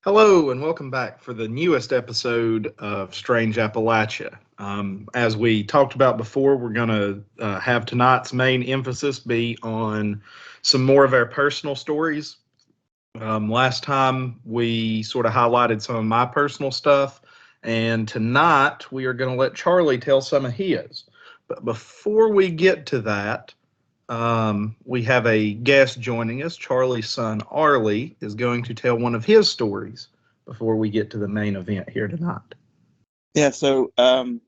Hello and welcome back for the newest episode of Strange Appalachia. As we talked about before, we're going to have tonight's main emphasis be on some more of our personal stories. Last time we sort of highlighted some of my personal stuff, and tonight we are going to let Charlie tell some of his. But before we get to that, we have a guest joining us. Charlie's son, Arlie, is going to tell one of his stories before we get to the main event here tonight. Yeah, so I'm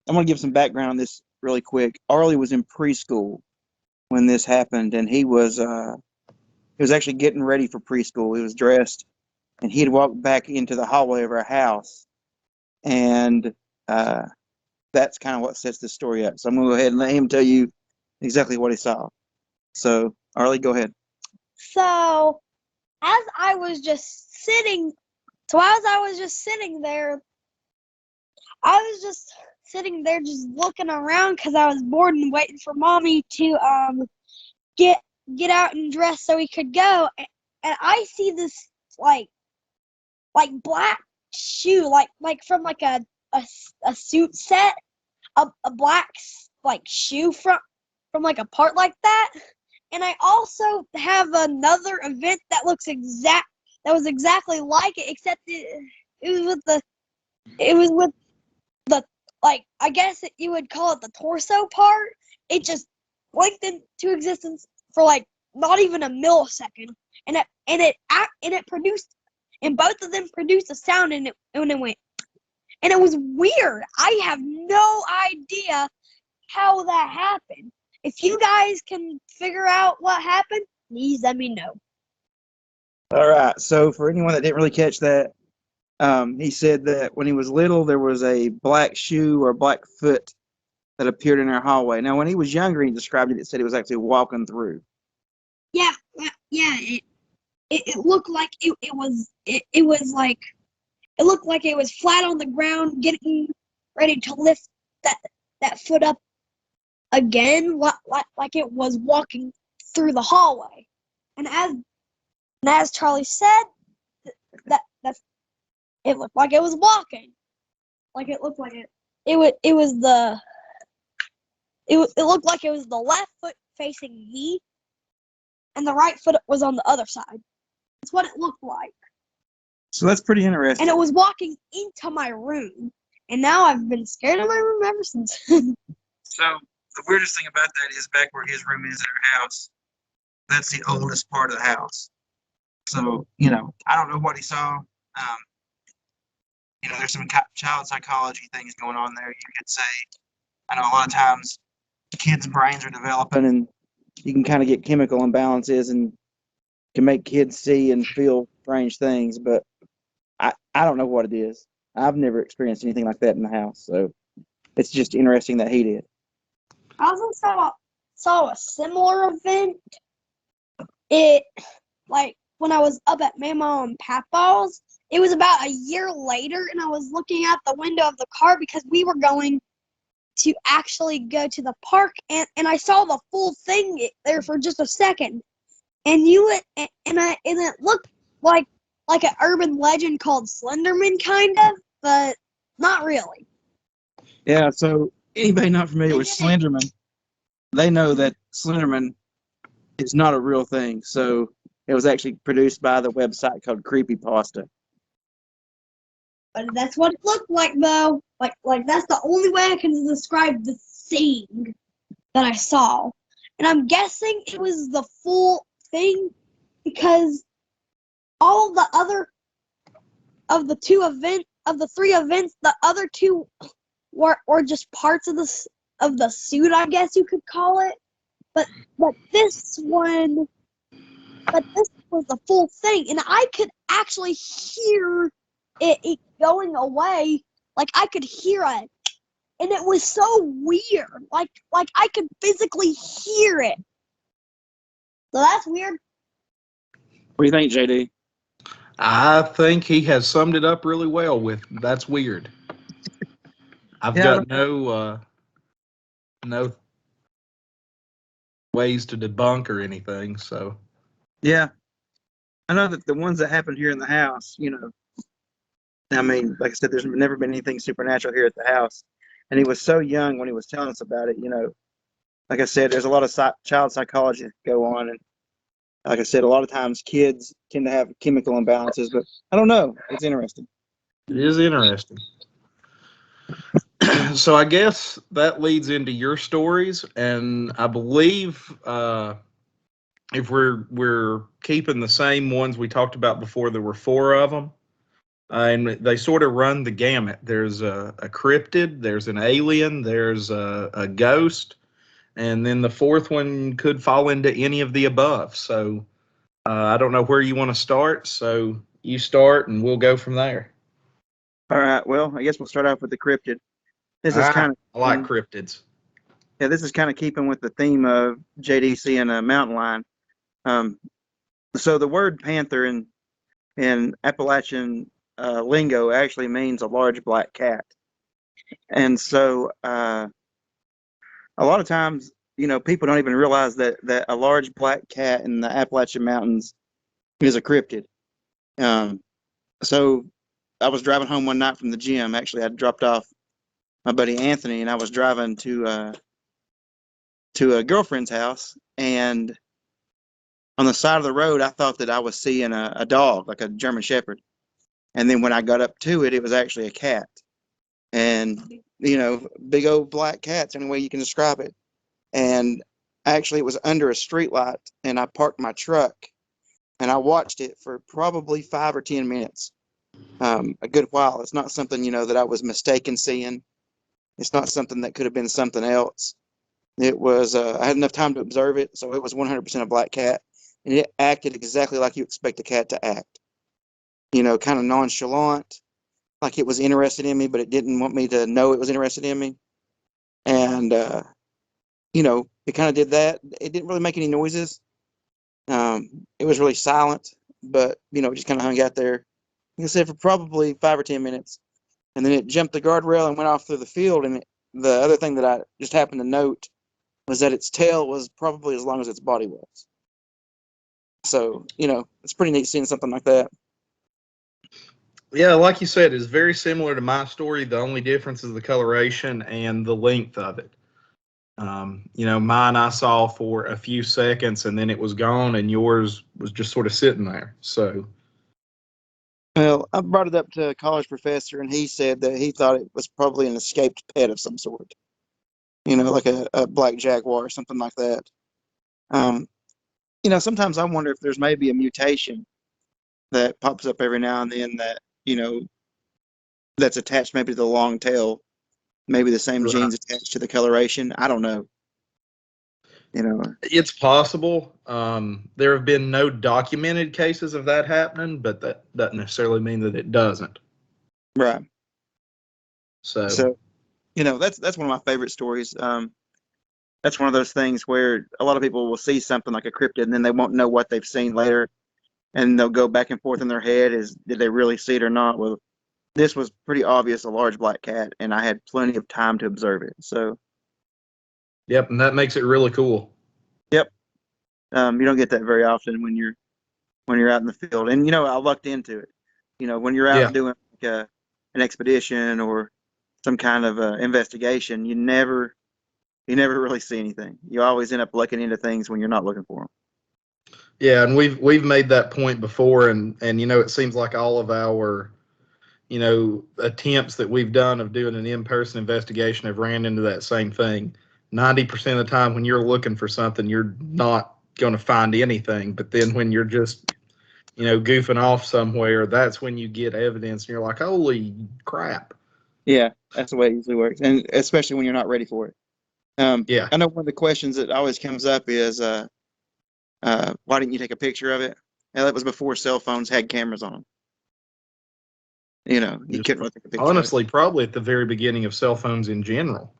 going to give some background on this really quick. Arlie was in preschool when this happened, and he was actually getting ready for preschool. He was dressed, and he had walked back into the hallway of our house, and that's kind of what sets this story up. So I'm going to go ahead and let him tell you exactly what he saw. So, Arlie, go ahead. So, as I was just sitting, as I was just sitting there, I was just sitting there just looking around because I was bored and waiting for Mommy to get out and dress so we could go. And I see this like black shoe, like from like a suit set, a black like shoe from like a part like that. And I also have another event that was exactly like it, except it was with the like, I guess you would call it the torso part. It just blinked into existence for like not even a millisecond, and it produced, and both of them produced a sound, and it went, and it was weird. I have no idea how that happened. If you guys can figure out what happened, please let me know. All right, so for anyone that didn't really catch that, he said that when he was little, there was a black shoe or black foot that appeared in our hallway. Now, when he was younger, he described it. It said he was actually walking through. Yeah. It looked like it was like, it looked like it was flat on the ground, getting ready to lift that foot up again, like it was walking through the hallway. And as Charlie said, that it looked like it was walking. Like it looked like it looked like it was the left foot facing me, and the right foot was on the other side. That's what it looked like. So that's pretty interesting. And it was walking into my room, and now I've been scared of my room ever since. So the weirdest thing about that is back where his room is in our house, that's the oldest part of the house. So, I don't know what he saw. There's some child psychology things going on there, you could say. I know a lot of times kids' brains are developing, and you can kind of get chemical imbalances and can make kids see and feel strange things, but I don't know what it is. I've never experienced anything like that in the house, so it's just interesting that he did. I also saw a similar event. It, like, when I was up at Mama and Papa's, it was about a year later, and I was looking out the window of the car because we were going to actually go to the park, and I saw the full thing there for just a second, and it looked like an urban legend called Slenderman, kind of, but not really. Yeah, so anybody not familiar with Slenderman, they know that Slenderman is not a real thing. So it was actually produced by the website called Creepypasta. But that's what it looked like, though. Like that's the only way I can describe the thing that I saw. And I'm guessing it was the full thing because all the other of the three events, the other two were just parts of the suit, I guess you could call it. But this one, this was the full thing, and I could actually hear it going away. Like I could hear it, and it was so weird. Like I could physically hear it. So that's weird. What do you think, JD? I think he has summed it up really well with that's weird. I've got no ways to debunk or anything, so. Yeah. I know that the ones that happened here in the house, I mean, like I said, there's never been anything supernatural here at the house. And he was so young when he was telling us about it, Like I said, there's a lot of child psychology that go on. And like I said, a lot of times kids tend to have chemical imbalances, but I don't know. It's interesting. It is interesting. So I guess that leads into your stories, and I believe if we're keeping the same ones we talked about before, there were four of them, and they sort of run the gamut. There's a cryptid, there's an alien, there's a ghost, and then the fourth one could fall into any of the above. So I don't know where you want to start, so you start, and we'll go from there. All right. Well, I guess we'll start off with the cryptid. This is kind I like of cryptids. Yeah, this is kind of keeping with the theme of JDC and a mountain lion. Um, so the word panther in Appalachian lingo actually means a large black cat, and so a lot of times, people don't even realize that a large black cat in the Appalachian Mountains is a cryptid. Um, so I was driving home one night from the gym. Actually, I dropped off my buddy Anthony, and I was driving to a girlfriend's house, and on the side of the road, I thought that I was seeing a dog, like a German Shepherd. And then when I got up to it, it was actually a cat. And, big old black cat's the only way you can describe it. And actually, it was under a street light, and I parked my truck, and I watched it for probably 5 or 10 minutes, a good while. It's not something, that I was mistaken seeing. It's not something that could have been something else. It was, I had enough time to observe it, so it was 100% a black cat. And it acted exactly like you expect a cat to act. Kind of nonchalant, like it was interested in me, but it didn't want me to know it was interested in me. And, it kind of did that. It didn't really make any noises. It was really silent, but, it just kind of hung out there, like I said, for probably 5 or 10 minutes. And then it jumped the guardrail and went off through the field. And the other thing that I just happened to note was that its tail was probably as long as its body was. So, it's pretty neat seeing something like that. Yeah, like you said, it's very similar to my story. The only difference is the coloration and the length of it. Mine I saw for a few seconds and then it was gone, and yours was just sort of sitting there. So, Well, I brought it up to a college professor, and he said that he thought it was probably an escaped pet of some sort, like a black jaguar or something like that. Um, sometimes I wonder if there's maybe a mutation that pops up every now and then that, that's attached maybe to the long tail, maybe the same right. genes attached to the coloration. I don't know. It's possible. There have been no documented cases of that happening, but that doesn't necessarily mean that it doesn't. Right. So, So, that's one of my favorite stories. That's one of those things where a lot of people will see something like a cryptid and then they won't know what they've seen later, and they'll go back and forth in their head is did they really see it or not? Well, this was pretty obvious, a large black cat, and I had plenty of time to observe it. So, yep, and that makes it really cool. yep, you don't get that very often when you're out in the field, and I lucked into it. When you're Yeah. out doing like an expedition or some kind of investigation, you never really see anything. You always end up looking into things when you're not looking for them. Yeah, and we've made that point before, and it seems like all of our attempts that we've done of doing an in-person investigation have ran into that same thing. 90% of the time when you're looking for something, you're not going to find anything. But then when you're just, goofing off somewhere, that's when you get evidence and you're like, holy crap. Yeah, that's the way it usually works, and especially when you're not ready for it. Yeah. I know one of the questions that always comes up is, why didn't you take a picture of it? And that was before cell phones had cameras on them. You Just couldn't really take a picture of it. honestly, probably at the very beginning of cell phones in general.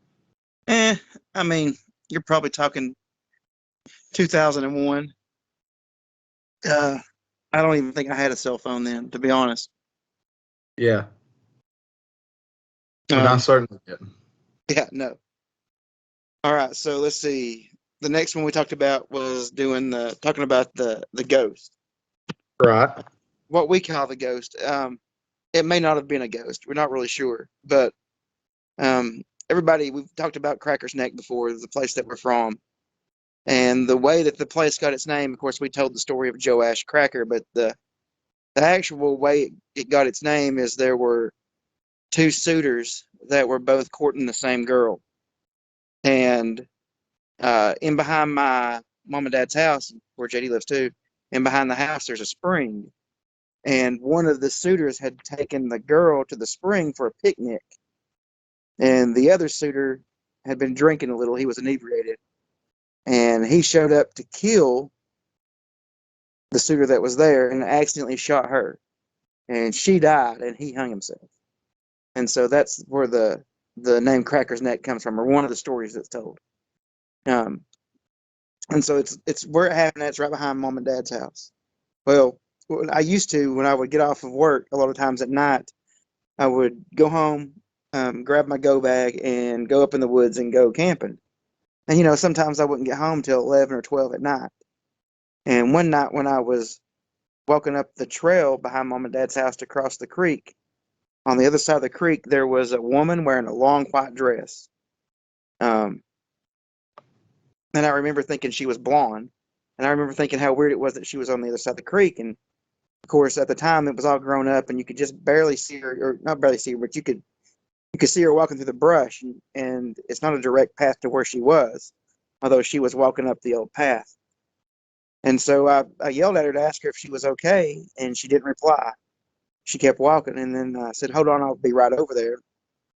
I mean, you're probably talking 2001. I don't even think I had a cell phone then, to be honest. Yeah. And I Um, certainly didn't. yeah, no. All right, so let's see. The next one we talked about was talking about the ghost. Right. what we call the ghost. It may not have been a ghost. We're not really sure, but everybody, we've talked about Cracker's Neck before, the place that we're from, and the way that the place got its name. Of course, we told the story of Joash Cracker, but the actual way it got its name is there were two suitors that were both courting the same girl, and in behind my mom and dad's house, where JD lives too, and behind the house there's a spring, and one of the suitors had taken the girl to the spring for a picnic, and the other suitor had been drinking a little. He was inebriated, and he showed up to kill the suitor that was there and accidentally shot her, and she died, and he hung himself. And so that's where the name Cracker's Neck comes from, or one of the stories that's told. Um, and so it's where it happened. It's right behind mom and dad's house. Well, I used to, when I would get off of work, a lot of times at night, I would go home, grab my go bag, and go up in the woods and go camping. And sometimes I wouldn't get home till 11 or 12 at night. And one night when I was walking up the trail behind mom and dad's house to cross the creek, on the other side of the creek there was a woman wearing a long white dress. Um, and I remember thinking she was blonde. And I remember thinking how weird it was that she was on the other side of the creek. And of course, at the time, it was all grown up, and you could just barely see her, or not barely see her, but you could see her walking through the brush, and it's not a direct path to where she was, although she was walking up the old path. And so I yelled at her to ask her if she was okay, and she didn't reply. She kept walking, and then I said, "Hold on, I'll be right over there."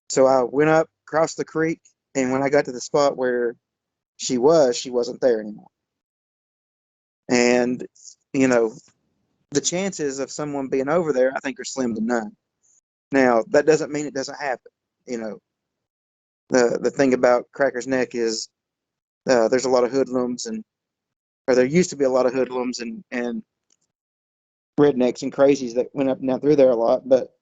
So I went up, crossed the creek, and when I got to the spot where she wasn't there anymore. And, the chances of someone being over there, I think, are slim to none. Now, that doesn't mean it doesn't happen. The thing about Cracker's Neck is there's a lot of hoodlums, or there used to be a lot of hoodlums and rednecks and crazies that went up and down through there a lot, but,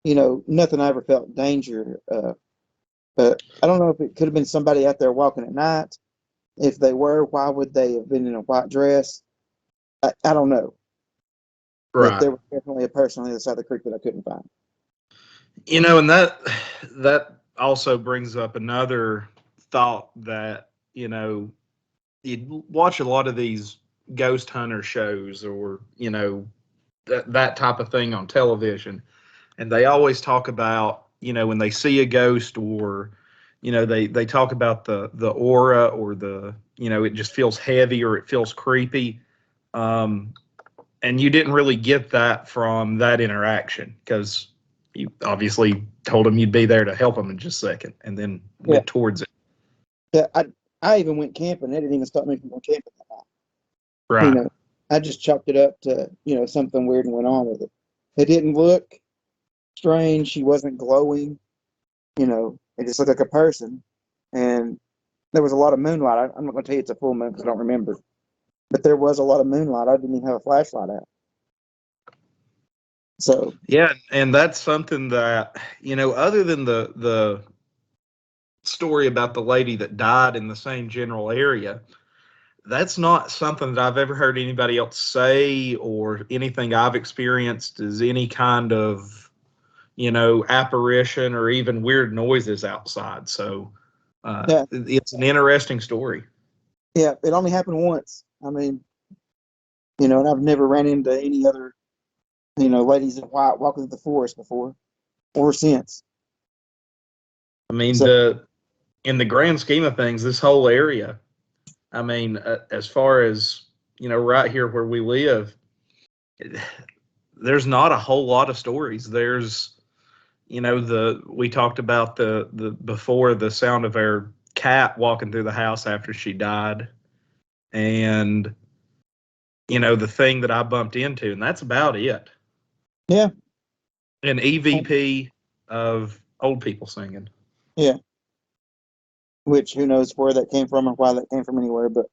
nothing I ever felt danger. But I don't know if it could have been somebody out there walking at night. If they were, why would they have been in a white dress? I don't know. But Right. there was definitely a person on the other side of the creek that I couldn't find. And that also brings up another thought that, you watch a lot of these ghost hunter shows, or, that type of thing on television. And they always talk about, when they see a ghost, or, they talk about the aura, or it just feels heavy, or it feels creepy. And you didn't really get that from that interaction, because you obviously told them you'd be there to help them in just a second, and then went towards it. Yeah, I even went camping. They didn't even stop me from going camping that night. Right. I just chalked it up to, something weird and went on with it. It didn't look strange. She wasn't glowing. It just looked like a person. And there was a lot of moonlight. I'm not going to tell you it's a full moon because I don't remember. But there was a lot of moonlight. I didn't even have a flashlight out. So Yeah, and that's something that, other than the story about the lady that died in the same general area, that's not something that I've ever heard anybody else say, or anything I've experienced as any kind of, apparition, or even weird noises outside. So yeah, it's an interesting story. yeah, it only happened once. I mean, and I've never ran into any other, ladies in white walking through the forest before or since. I mean, So in the grand scheme of things, this whole area, I mean, as far as, right here where we live, there's not a whole lot of stories. There's, we talked about the before, the sound of our cat walking through the house after she died, and, the thing that I bumped into, and that's about it. yeah, An EVP of old people singing. yeah. Which who knows where that came from or why that came from anywhere, but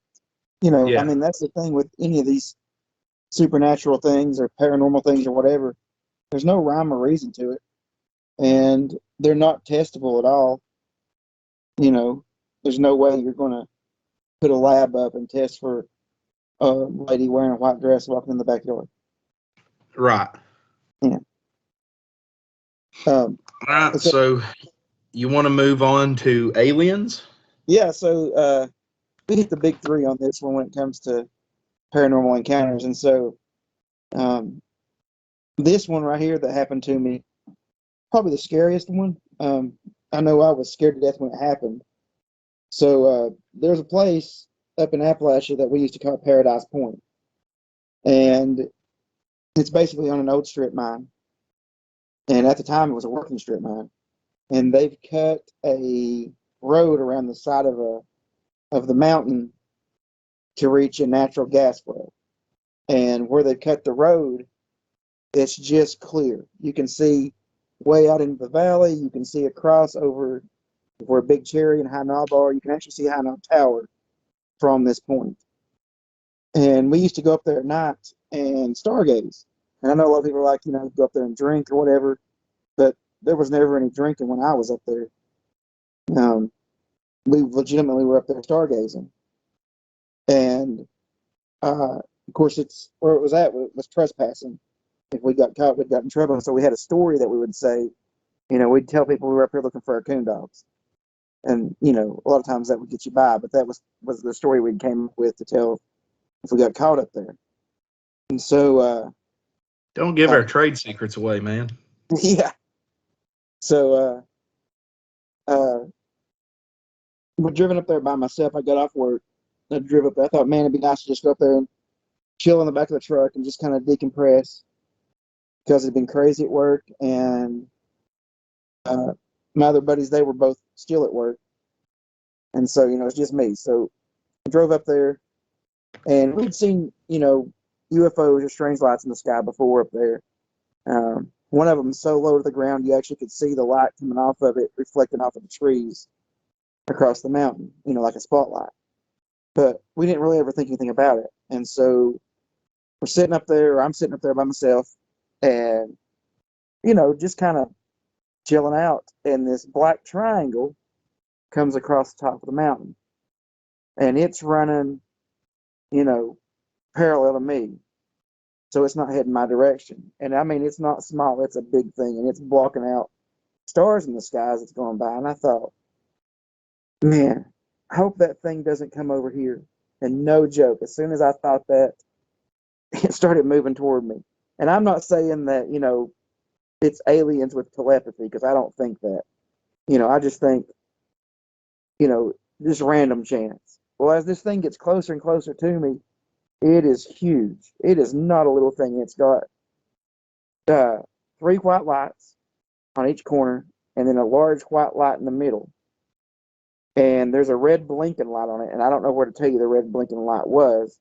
I Yeah. mean that's the thing with any of these supernatural things or paranormal things or whatever. There's no rhyme or reason to it, and they're not testable at all. There's no way you're going to put a lab up and test for a lady wearing a white dress walking in the backyard. Right. Yeah. All right. So, So you want to move on to aliens? yeah, so we hit the big three on this one when it comes to paranormal encounters. And so um, this one right here that happened to me, probably the scariest one. I know I was scared to death when it happened. So there's a place up in Appalachia that we used to call Paradise Point. And it's basically on an old strip mine. And at the time, it was a working strip mine. And they've cut a road around the side of the mountain to reach a natural gas well. And where they cut the road, it's just clear. You can see way out into the valley. You can see across over where Big Cherry and High Knob are. You can actually see High Knob Tower from this point. And we used to go up there at night and stargaze. And I know a lot of people are like, go up there and drink or whatever, but there was never any drinking when I was up there. We legitimately were up there stargazing. And of course, it's where it was at was trespassing. If we got caught, we'd got in trouble. And so we had a story that we would say, we'd tell people we were up here looking for our coon dogs. And, a lot of times that would get you by, but that was the story we came up with to tell if we got caught up there. And so, Don't give our trade secrets away, man. yeah. So, we're driven up there by myself. I got off work. I drove up there. I thought, man, it'd be nice to just go up there and chill in the back of the truck and just kind of decompress because it'd been crazy at work. And my other buddies, they were both still at work. And so, it's just me. So I drove up there and we'd seen, UFOs or strange lights in the sky before up there. One of them so low to the ground, you actually could see the light coming off of it, reflecting off of the trees across the mountain, like a spotlight. But we didn't really ever think anything about it. And so we're sitting up there, or I'm sitting up there by myself, and, just kind of chilling out. And this black triangle comes across the top of the mountain. And it's running, parallel to me. So it's not heading my direction. And I mean, it's not small, it's a big thing. And it's blocking out stars in the sky as it's going by. And I thought, man, I hope that thing doesn't come over here. And no joke, as soon as I thought that, it started moving toward me. And I'm not saying that, it's aliens with telepathy, because I don't think that. I just think, just random chance. Well, as this thing gets closer and closer to me, it is huge. It is not a little thing. It's got 3 white lights on each corner, and then a large white light in the middle. And there's a red blinking light on it, and I don't know where to tell you the red blinking light was,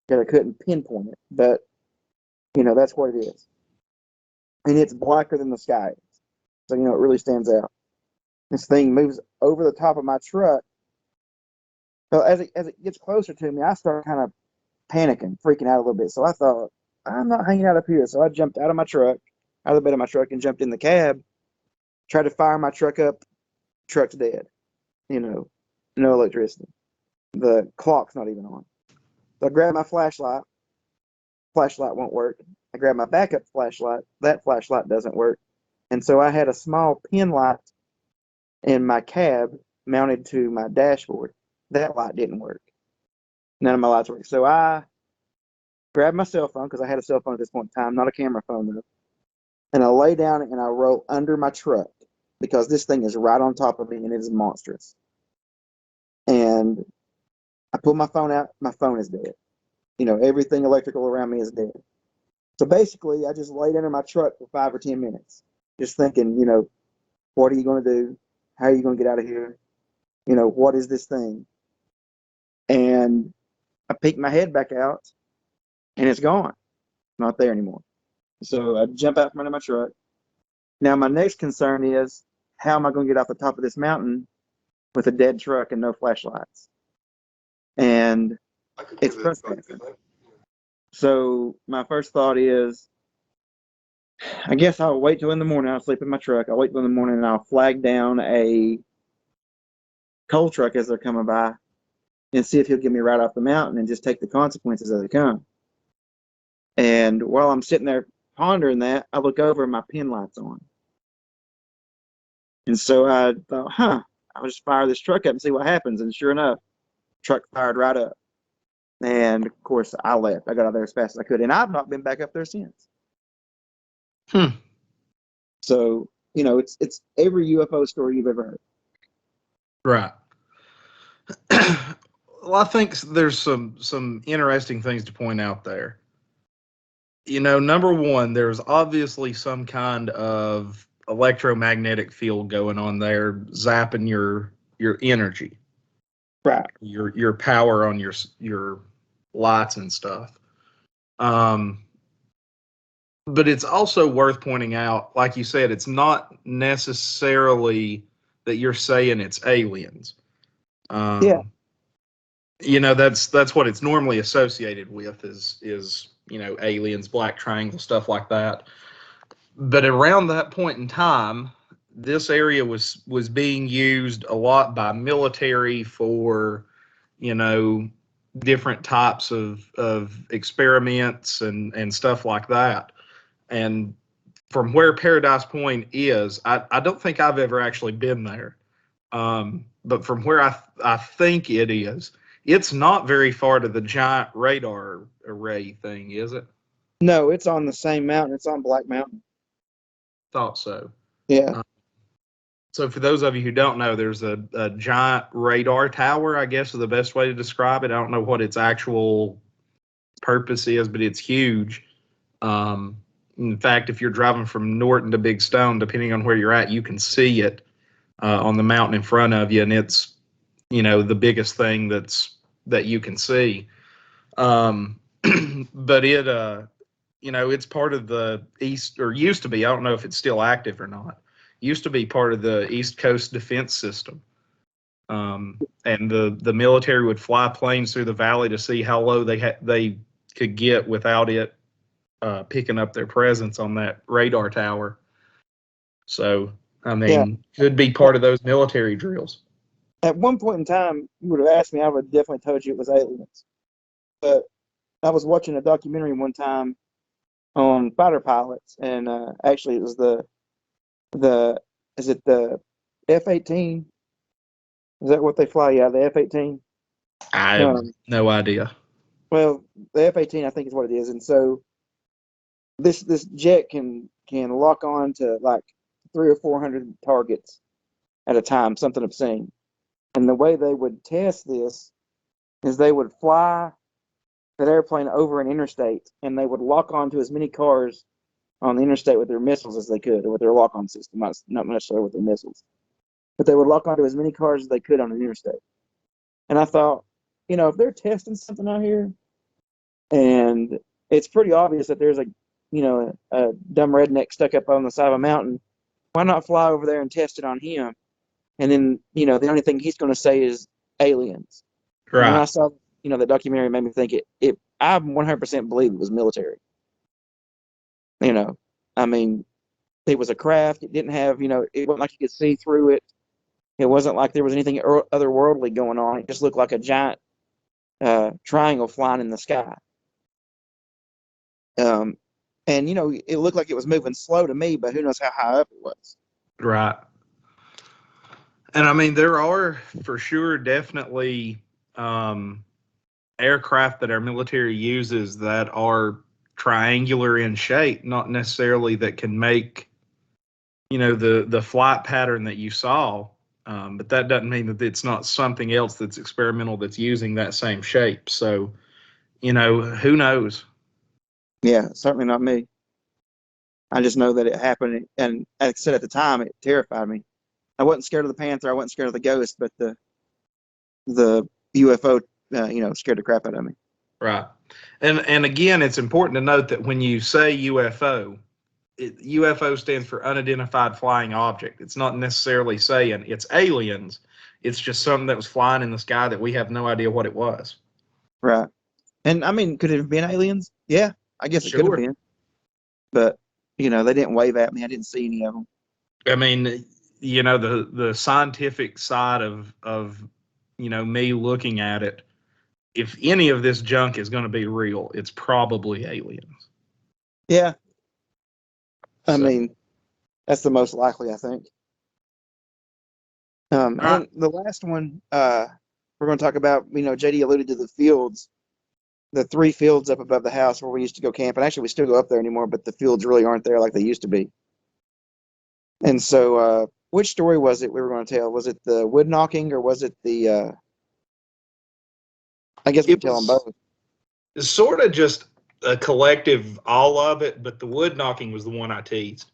because I couldn't pinpoint it. But, that's what it is. And it's blacker than the sky is. So, it really stands out. This thing moves over the top of my truck. So as it gets closer to me, I start kind of panicking, freaking out a little bit. So I thought, I'm not hanging out up here. So I jumped out of the bed of my truck, and jumped in the cab, tried to fire my truck up. Truck's dead. No electricity. The clock's not even on. So I grabbed my flashlight. Flashlight won't work. I grabbed my backup flashlight. That flashlight doesn't work. And so I had a small pin light in my cab mounted to my dashboard. That light didn't work. None of my lights worked. So I grabbed my cell phone, because I had a cell phone at this point in time, not a camera phone though. And I lay down and I roll under my truck, because this thing is right on top of me and it is monstrous. And I pull my phone out. My phone is dead. Everything electrical around me is dead. So basically, I just laid under my truck for 5 or 10 minutes, just thinking, what are you going to do? How are you going to get out of here? What is this thing? And I peeked my head back out, and it's gone. Not there anymore. So I jump out from under my truck. Now, my next concern is, how am I going to get off the top of this mountain with a dead truck and no flashlights? And it's trespassing. So my first thought is, I guess I'll wait till in the morning. I'll sleep in my truck. I'll wait till in the morning, and I'll flag down a coal truck as they're coming by and see if he'll get me right off the mountain and just take the consequences as they come. And while I'm sitting there pondering that, I look over and my pin light's on. And so I thought, I'll just fire this truck up and see what happens. And sure enough, truck fired right up. And of course, I left. I got out there as fast as I could. And I've not been back up there since. So, it's every UFO story you've ever heard. Right. Well, I think there's some interesting things to point out there. Number one, there's obviously some kind of electromagnetic field going on there, zapping your energy, Right. your power on your lights and stuff. But it's also worth pointing out, like you said, it's not necessarily that you're saying it's aliens. Yeah. That's what it's normally associated with is aliens, black triangle, stuff like that. But around that point in time, this area was being used a lot by military for different types of experiments and stuff like that. And from where Paradise Point is, I don't think I've ever actually been there. But from where I think it is, it's not very far to the giant radar array thing, is it? No, it's on the same mountain. It's on Black Mountain. Thought so. Yeah. So for those of you who don't know, there's a giant radar tower, I guess is the best way to describe it. I don't know what its actual purpose is, but it's huge. In fact, if you're driving from Norton to Big Stone, depending on where you're at, you can see it on the mountain in front of you, and it's the biggest thing that you can see. But it's part of the East, or used to be. I don't know if it's still active or not. Used to be part of the East Coast Defense System. And the military would fly planes through the valley to see how low they could get without it picking up their presence on that radar tower. So, I mean, could be part of those military drills. At one point in time, you would have asked me, I would have definitely told you it was aliens. But I was watching a documentary one time on fighter pilots, and actually it was the is it the F-18? Is that what they fly? Yeah, the F-18. I have no idea. Well, the F-18 I think is what it is, and so this jet can lock on to like 300 or 400 targets at a time, something obscene. And the way they would test this is they would fly that airplane over an interstate, and they would lock onto as many cars on the interstate with their missiles as they could, or with their lock-on system, not necessarily with their missiles. But they would lock onto as many cars as they could on an interstate. And I thought, if they're testing something out here, and it's pretty obvious that there's a dumb redneck stuck up on the side of a mountain, why not fly over there and test it on him? And then, the only thing he's going to say is aliens. Right. And when I saw, the documentary made me think I 100% believe it was military. I mean, it was a craft. It didn't have, it wasn't like you could see through it. It wasn't like there was anything otherworldly going on. It just looked like a giant triangle flying in the sky. And, it looked like it was moving slow to me, but who knows how high up it was. Right. And I mean, there are for sure definitely aircraft that our military uses that are triangular in shape, not necessarily that can make, the flight pattern that you saw. But that doesn't mean that it's not something else that's experimental that's using that same shape. So, who knows? Yeah, certainly not me. I just know that it happened. And like I said at the time, it terrified me. I wasn't scared of the panther. I wasn't scared of the ghost, but the UFO, scared the crap out of me. Right. And again, it's important to note that when you say UFO, UFO stands for unidentified flying object. It's not necessarily saying it's aliens. It's just something that was flying in the sky that we have no idea what it was. Right. And I mean, could it have been aliens? Yeah, I guess it could have been. But, they didn't wave at me. I didn't see any of them. I mean, the scientific side of me looking at it, if any of this junk is going to be real, it's probably aliens. Yeah. I So, mean, that's the most likely, I think. all right. And the last one, we're going to talk about, JD alluded to the fields, the 3 fields up above the house where we used to go camp. And actually, we still go up there anymore, but the fields really aren't there like they used to be. And so, which story was it we were going to tell? Was it the wood knocking or was it I guess we It could tell them was both. sort of just a collective, all of it, but the wood knocking was the one I teased.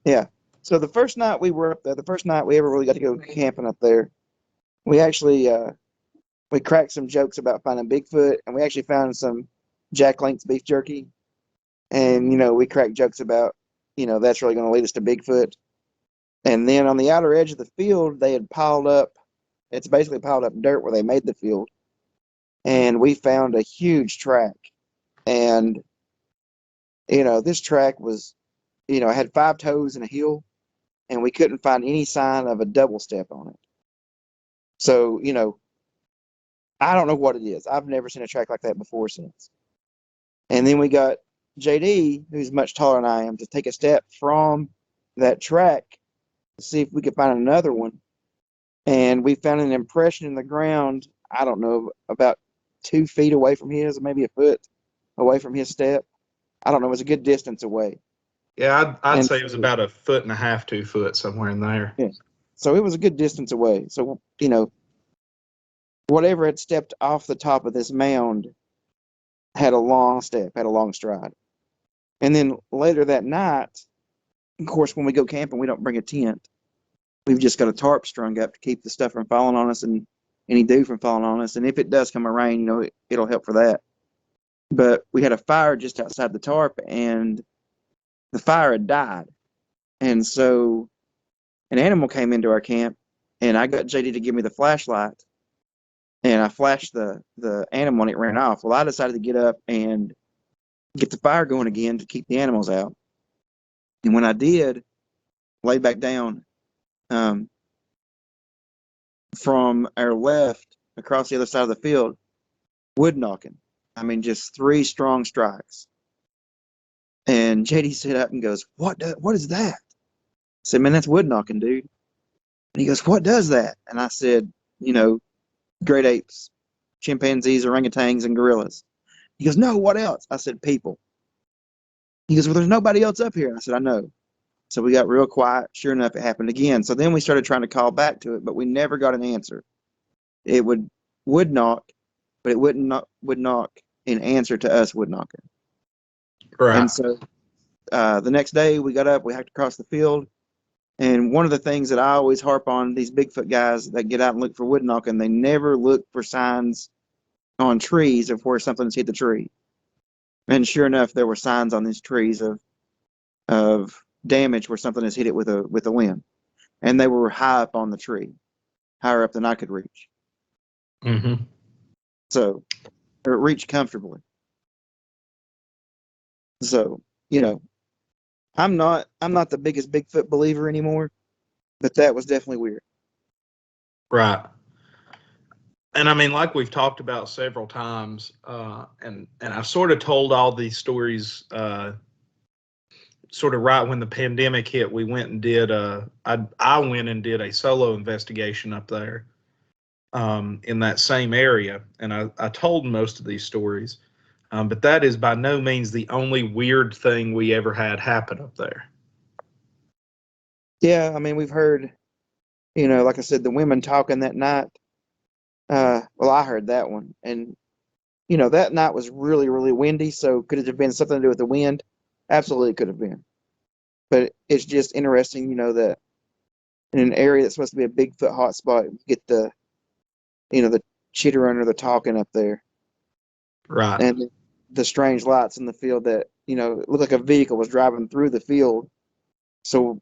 Yeah. So the first night we were up there, the first night we ever really got to go camping up there, we actually, we cracked some jokes about finding Bigfoot, and we actually found some Jack Link's beef jerky. And, we cracked jokes about, that's really going to lead us to Bigfoot. And then on the outer edge of the field, they had piled up, it's basically piled up dirt where they made the field. And we found a huge track. And, this track was, it had 5 toes and a heel, and we couldn't find any sign of a double step on it. So, I don't know what it is. I've never seen a track like that before since. And then we got JD, who's much taller than I am, to take a step from that track to see if we could find another one. And we found an impression in the ground, I don't know, about 2 feet away from his, maybe a foot away from his step. I don't know, it was a good distance away. Yeah, I'd And say it was about 1.5 2 foot, somewhere in there. yeah, so it was a good distance away. So, whatever had stepped off the top of this mound had a long step, had a long stride. And then later that night, of course, when we go camping, we don't bring a tent. We've just got a tarp strung up to keep the stuff from falling on us and any dew from falling on us. And if it does come a rain, it'll help for that. But we had a fire just outside the tarp, and the fire had died. And so an animal came into our camp, and I got JD to give me the flashlight, and I flashed the animal, and it ran off. Well, I decided to get up and get the fire going again to keep the animals out. And when I did, lay back down, from our left across the other side of the field, wood knocking. I mean, just 3 strong strikes. And JD stood up and goes, what is that? I said, man, that's wood knocking, dude. And he goes, what does that? And I said, great apes, chimpanzees, orangutans, and gorillas. He goes, no, what else? I said, people. He goes, well, there's nobody else up here. I said, I know. So we got real quiet. Sure enough, it happened again. So then we started trying to call back to it, but we never got an answer. It would knock, but it would knock in answer to us wood knocking. Right. And so the next day we got up, we hiked across the field. And one of the things that I always harp on these Bigfoot guys that get out and look for wood knocking, they never look for signs on trees of where something's hit the tree. And sure enough, there were signs on these trees of damage where something has hit it with a limb. And they were high up on the tree, higher up than I could reach. Mm-hmm. So, or reach comfortably. So, I'm not the biggest Bigfoot believer anymore, but that was definitely weird. Right. And I mean, like we've talked about several times, and I've sort of told all these stories, sort of right when the pandemic hit. We went and did I went and did a solo investigation up there, in that same area, and I told most of these stories, but that is by no means the only weird thing we ever had happen up there. Yeah, I mean, we've heard, like I said, the women talking that night. Well, I heard that one, and that night was really, really windy. So could it have been something to do with the wind? Absolutely could have been. But it's just interesting, that in an area that's supposed to be a Bigfoot hotspot, you get the chitter runner, the talking up there, Right. and the strange lights in the field that it looked like a vehicle was driving through the field. So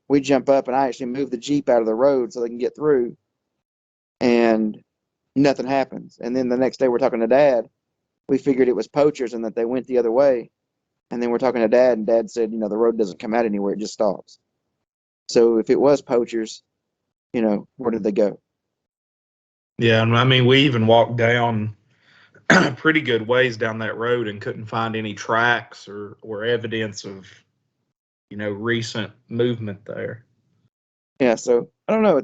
we jump up and I actually move the Jeep out of the road so they can get through, and nothing happens. And then the next day we're talking to Dad. We figured it was poachers and that they went the other way. And then we're talking to Dad, and Dad said, the road doesn't come out anywhere, it just stops. So if it was poachers, where did they go? Yeah, and I mean, we even walked down pretty good ways down that road and couldn't find any tracks or evidence of recent movement there. Yeah, so I don't know.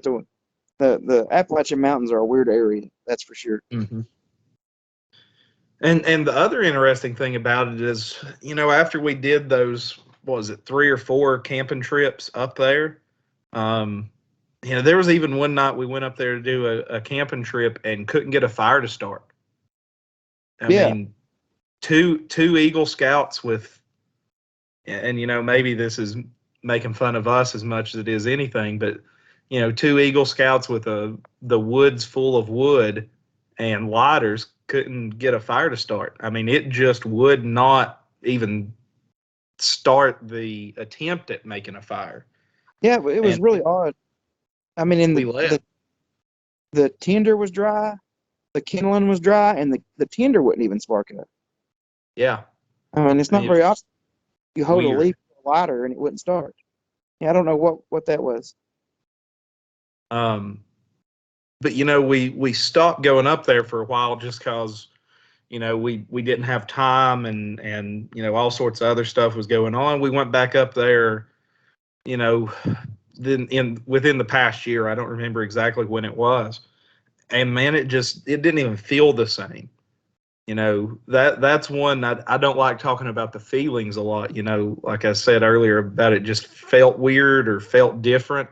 The Appalachian Mountains are a weird area, that's for sure. Mm-hmm. And the other interesting thing about it is, after we did those, what was it, 3 or 4 camping trips up there, there was even one night we went up there to do a camping trip and couldn't get a fire to start. I Yeah. mean, two Eagle Scouts with, and maybe this is making fun of us as much as it is anything, but 2 Eagle Scouts with the woods full of wood and lighters couldn't get a fire to start. I mean, it just would not even start the attempt at making a fire. Yeah, it was And really odd. I mean, in we left. the tinder was dry, the kindling was dry, and the tinder wouldn't even spark up. Yeah. I mean, it's not It very was often you hold a weird. leaf with a lighter and it wouldn't start. Yeah, I don't know what that was. But we stopped going up there for a while just because we didn't have time and all sorts of other stuff was going on. We went back up there, then within the past year. I don't remember exactly when it was, and man, it didn't even feel the same. That's one I don't like talking about the feelings a lot. Like I said earlier about it just felt weird or felt different.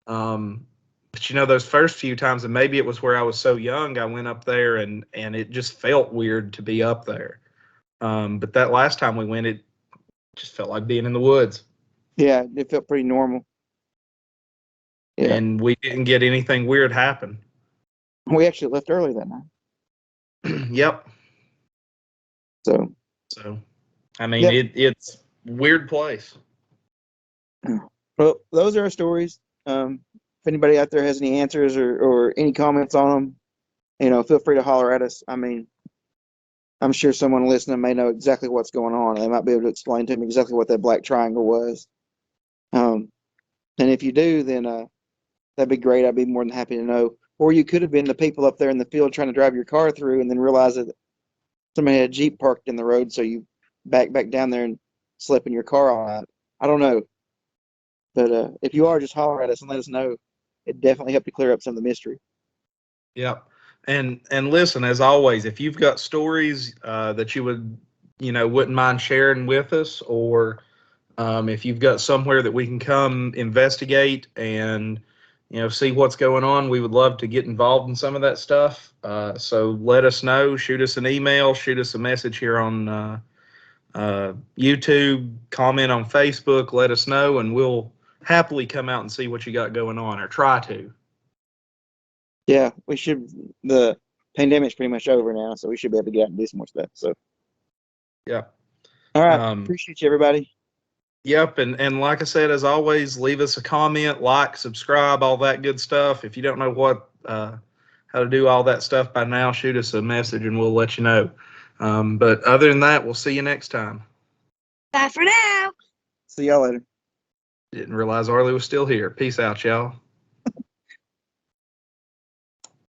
But those first few times, and maybe it was where I was so young, I went up there and it just felt weird to be up there. But that last time we went, it just felt like being in the woods. Yeah, it felt pretty normal. Yeah, And we didn't get anything weird happen. we actually left early that night. Yep. So, I mean, yep. it's weird place. Well, those are our stories. If anybody out there has any answers or any comments on them, feel free to holler at us. I mean, I'm sure someone listening may know exactly what's going on. They might be able to explain to me exactly what that black triangle was. And if you do, then that'd be great. I'd be more than happy to know. Or you could have been the people up there in the field trying to drive your car through and then realize that somebody had a Jeep parked in the road, so you back down there and slept in your car all night. I don't know. But if you are, just holler at us and let us know. It definitely helped to clear up some of the mystery. Yep. And listen, as always, if you've got stories that you wouldn't mind sharing with us, or if you've got somewhere that we can come investigate and see what's going on, we would love to get involved in some of that stuff. So let us know. Shoot us an email. Shoot us a message here on YouTube. Comment on Facebook. Let us know, and we'll happily come out and see what you got going on, or try to. Yeah, we should. The pandemic's pretty much over now, so we should be able to get out and do some more stuff. So, Yeah. all right. Appreciate you, everybody. Yep, and like I said, as always, leave us a comment, like, subscribe, all that good stuff. If you don't know how to do all that stuff by now, shoot us a message and we'll let you know. But other than that, we'll see you next time. Bye for now. See y'all later. Didn't realize Arlie was still here. Peace out, y'all.